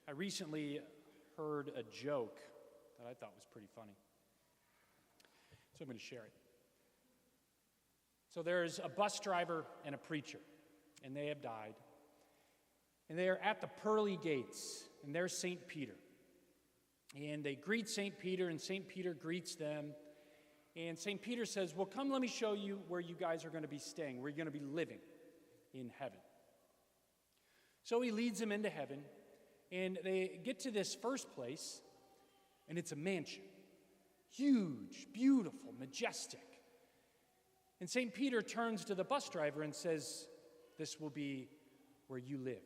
I recently heard a joke that I thought was pretty funny. So I'm going to share it. So there's a bus driver and a preacher, and they have died. And they are at the pearly gates, and there's St. Peter. And they greet St. Peter, and St. Peter greets them. And St. Peter says, well, come, let me show you where you guys are going to be staying, where you're going to be living in heaven. So he leads them into heaven, and they get to this first place, and it's a mansion. Huge, beautiful, majestic. And St. Peter turns to the bus driver and says, this will be where you live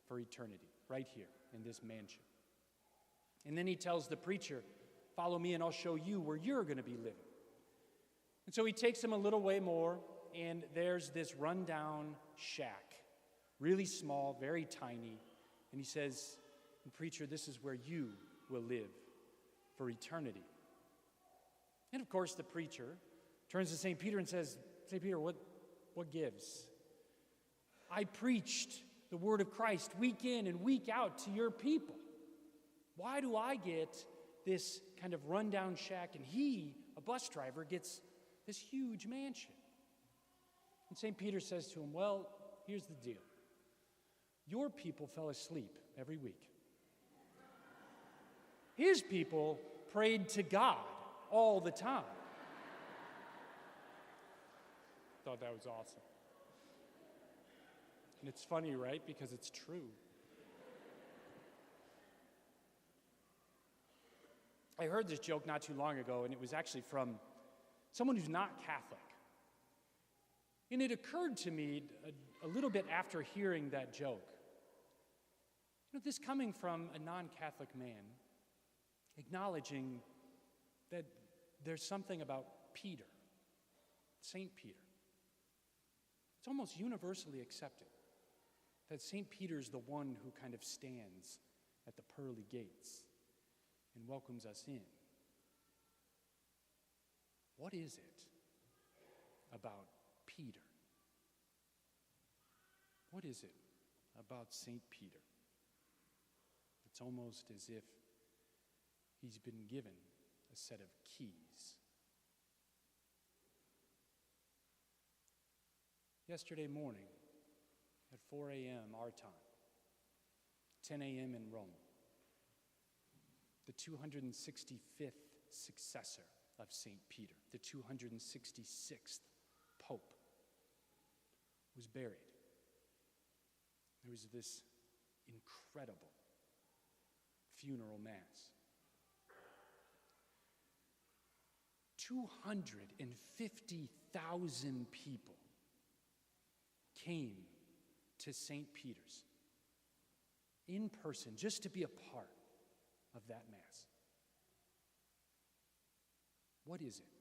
for eternity, right here in this mansion. And then he tells the preacher, follow me and I'll show you where you're going to be living. And so he takes him a little way more, and there's this rundown shack, really small, very tiny. And he says, preacher, this is where you will live for eternity. And of course, the preacher turns to St. Peter and says, St. Peter, what gives? I preached the word of Christ week in and week out to your people. Why do I get this kind of rundown shack and he, a bus driver, gets this huge mansion? And St. Peter says to him, well, here's the deal. Your people fell asleep every week. His people prayed to God all the time. Thought that was awesome. And it's funny, right? Because it's true. I heard this joke not too long ago, and it was actually from someone who's not Catholic. And it occurred to me a little bit after hearing that joke. You know, this coming from a non-Catholic man, acknowledging that there's something about Peter, St. Peter. It's almost universally accepted that St. Peter's the one who kind of stands at the pearly gates and welcomes us in. What is it about Peter? What is it about St. Peter? It's almost as if he's been given a set of keys. Yesterday morning at 4 a.m. our time, 10 a.m. in Rome, the 265th successor of St. Peter, the 266th Pope, was buried. There was this incredible funeral mass. 250,000 people came to St. Peter's in person just to be a part of that Mass. What is it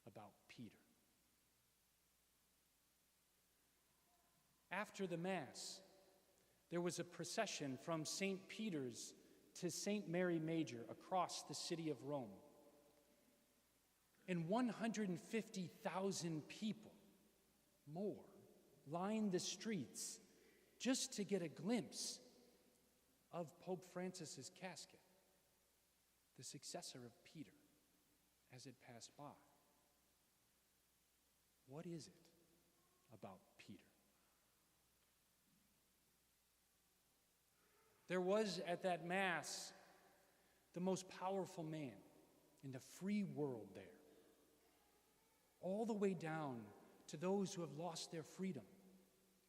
about Peter? After the Mass, there was a procession from St. Peter's to St. Mary Major across the city of Rome. And 150,000 people more lined the streets just to get a glimpse of Pope Francis's casket, the successor of Peter, as it passed by. What is it about Peter? There was at that Mass the most powerful man in the free world there, all the way down to those who have lost their freedom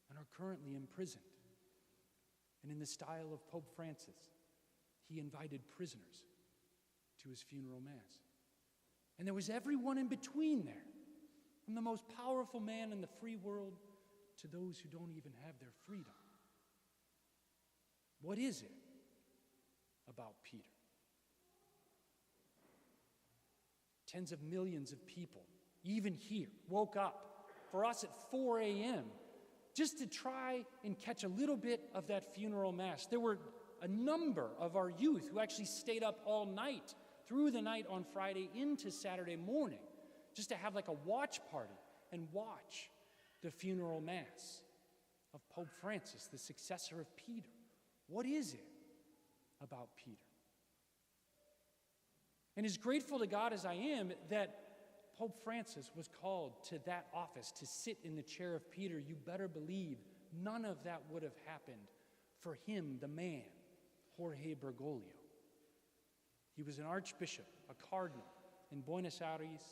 and are currently imprisoned. And in the style of Pope Francis, he invited prisoners to his funeral Mass. And there was everyone in between there, from the most powerful man in the free world to those who don't even have their freedom. What is it about Peter? Tens of millions of people, even here, woke up for us at 4 a.m. just to try and catch a little bit of that funeral Mass. There were a number of our youth who actually stayed up all night, through the night on Friday into Saturday morning, just to have like a watch party and watch the funeral Mass of Pope Francis, the successor of Peter. What is it about Peter. And as grateful to God as I am that Pope Francis was called to that office to sit in the chair of Peter, you better believe none of that would have happened for him, the man, Jorge Bergoglio. He was an archbishop, a cardinal in Buenos Aires.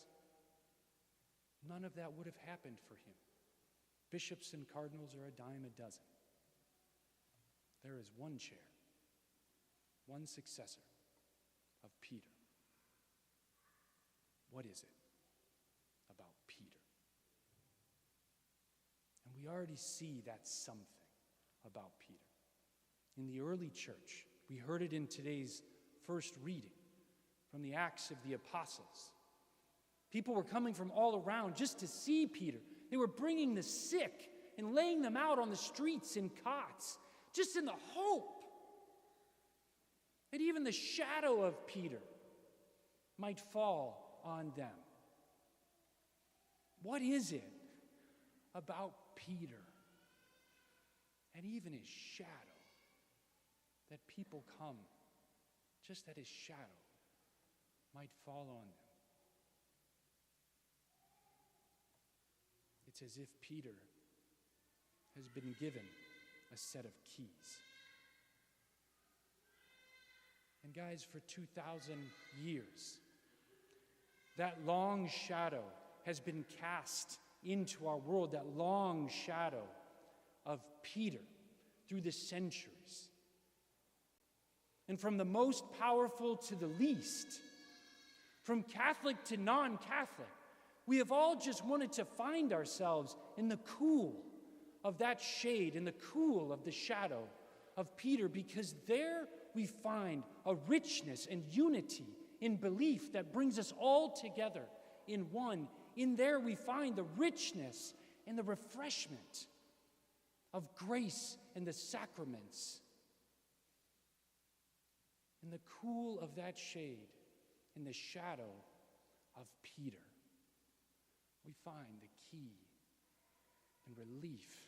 None of that would have happened for him. Bishops and cardinals are a dime a dozen. There is one chair, one successor of Peter. What is it about Peter? And we already see that something about Peter. In the early church, we heard it in today's first reading from the Acts of the Apostles. People were coming from all around just to see Peter. They were bringing the sick and laying them out on the streets in cots, just in the hope that even the shadow of Peter might fall on them. What is it about Peter and even his shadow that people come just that his shadow might fall on them? It's as if Peter has been given a set of keys. And guys, for 2,000 years, that long shadow has been cast into our world, that long shadow of Peter through the centuries. And from the most powerful to the least, from Catholic to non-Catholic, we have all just wanted to find ourselves in the cool of that shade, in the cool of the shadow of Peter, because there we find a richness and unity in belief that brings us all together in one. In there we find the richness and the refreshment of grace and the sacraments. In the cool of that shade, in the shadow of Peter, we find the key and relief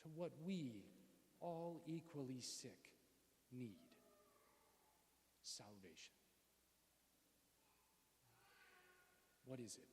to what we, all equally sick, need: salvation. What is it?